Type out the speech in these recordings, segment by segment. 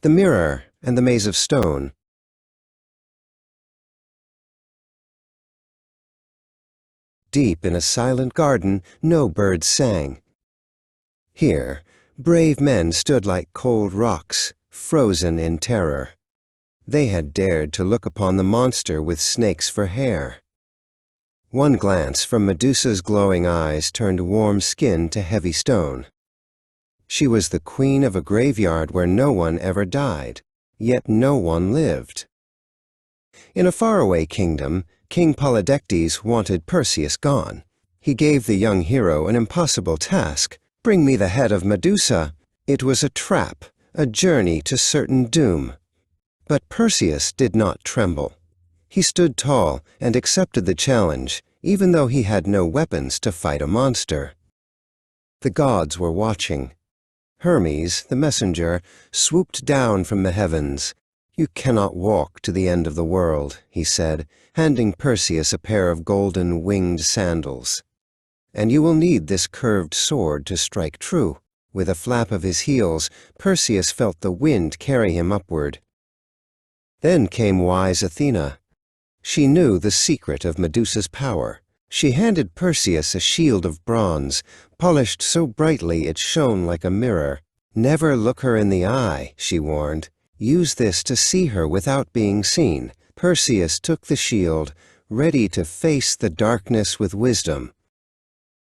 The Mirror and the Maze of Stone. Deep in a silent garden, no birds sang. Here, brave men stood like cold rocks, frozen in terror. They had dared to look upon the monster with snakes for hair. One glance from Medusa's glowing eyes turned warm skin to heavy stone. She was the queen of a graveyard where no one ever died, yet no one lived. In a faraway kingdom, King Polydectes wanted Perseus gone. He gave the young hero an impossible task: bring me the head of Medusa. It was a trap, a journey to certain doom. But Perseus did not tremble. He stood tall and accepted the challenge, even though he had no weapons to fight a monster. The gods were watching. Hermes, the messenger, swooped down from the heavens. "You cannot walk to the end of the world," he said, handing Perseus a pair of golden winged sandals. "And you will need this curved sword to strike true." With a flap of his heels, Perseus felt the wind carry him upward. Then came wise Athena. She knew the secret of Medusa's power. She handed Perseus a shield of bronze, polished so brightly it shone like a mirror. "Never look her in the eye," she warned. "Use this to see her without being seen." Perseus took the shield, ready to face the darkness with wisdom.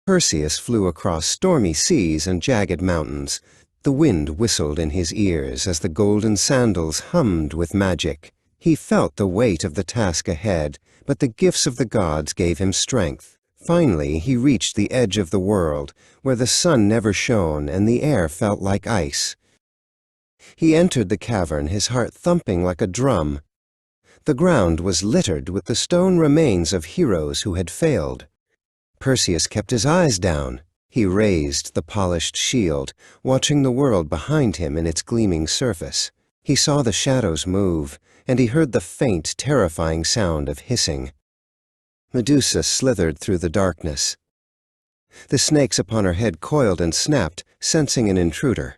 Perseus flew across stormy seas and jagged mountains. The wind whistled in his ears as the golden sandals hummed with magic. He felt the weight of the task ahead, but the gifts of the gods gave him strength. Finally, he reached the edge of the world, where the sun never shone and the air felt like ice. He entered the cavern, his heart thumping like a drum. The ground was littered with the stone remains of heroes who had failed. Perseus kept his eyes down. He raised the polished shield, watching the world behind him in its gleaming surface. He saw the shadows move, and he heard the faint, terrifying sound of hissing. Medusa slithered through the darkness. The snakes upon her head coiled and snapped, sensing an intruder.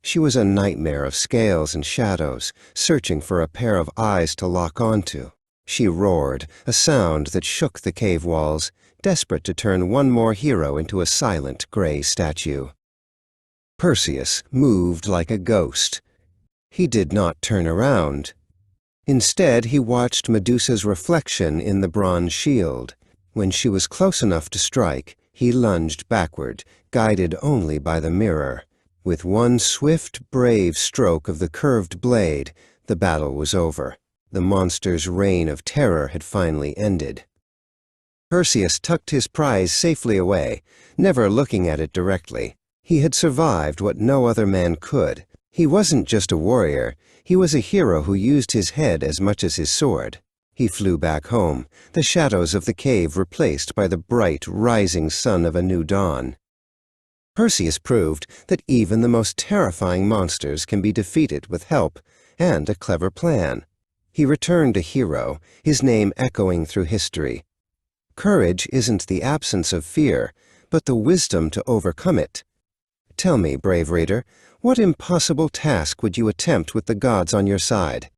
She was a nightmare of scales and shadows, searching for a pair of eyes to lock onto. She roared, a sound that shook the cave walls, desperate to turn one more hero into a silent gray statue. Perseus moved like a ghost. He did not turn around. Instead, he watched Medusa's reflection in the bronze shield. When she was close enough to strike, he lunged backward, guided only by the mirror. With one swift, brave stroke of the curved blade, the battle was over. The monster's reign of terror had finally ended. Perseus tucked his prize safely away, never looking at it directly. He had survived what no other man could. He wasn't just a warrior, he was a hero who used his head as much as his sword. He flew back home, the shadows of the cave replaced by the bright, rising sun of a new dawn. Perseus proved that even the most terrifying monsters can be defeated with help and a clever plan. He returned a hero, his name echoing through history. Courage isn't the absence of fear, but the wisdom to overcome it. Tell me, brave reader, what impossible task would you attempt with the gods on your side?